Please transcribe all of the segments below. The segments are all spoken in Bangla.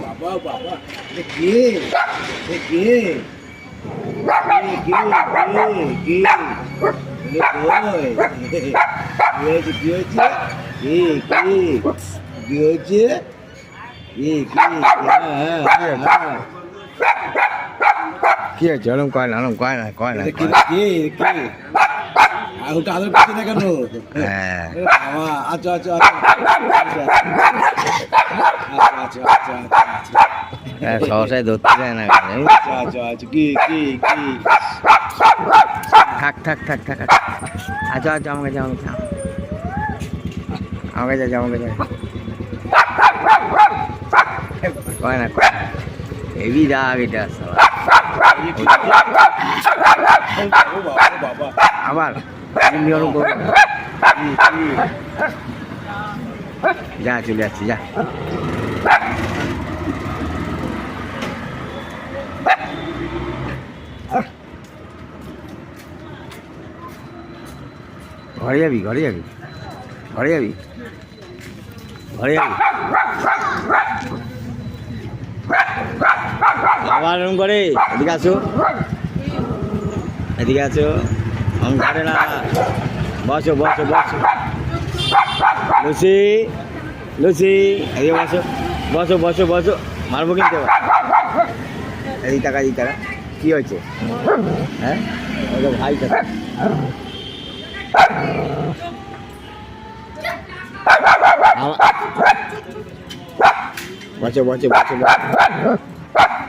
বাবা বাবা কে কে কি আছে ওরম কয় না ওটা আদর করছে না কেন? হ্যাঁ আচ্ছা আচ্ছা আচ্ছা আচ্ছা সহসায় ধরতে যায় না আচ্ছা আচ্ছা আচ্ছা কি থাক আচ্ছা আমাকে যাও কয় না হেভি রাগ এটা আবার নিয়ম করবো যা চলে যাচ্ছি যা ঘরে যাবি আবার এরকম করে এদিকে আসো আমি ঘরে না বসো লুসি এদিকে বসো মারবো কিন্তু এদিক টাকা কি হয়েছে হ্যাঁ ভাই টাকা বসো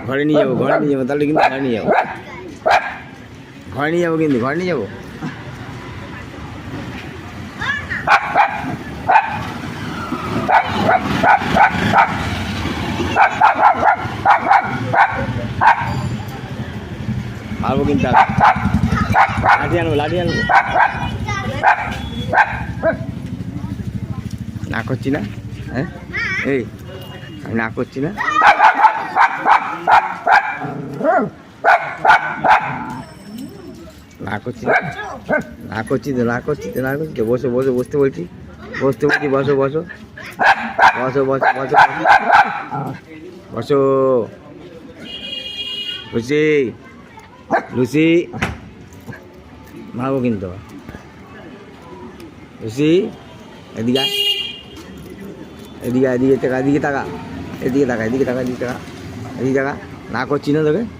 ঘরে নিয়ে যাবো তাহলে কিন্তু ঘরে নিয়ে যাবো মারবো কিন্তু লাঠি আনবো না করছি না হ্যাঁ এই আমি না করছি না তো বসতে বলছি বসো লুসি মারবো কিন্তু লুসি এদিকে টাকা না করছি না তোকে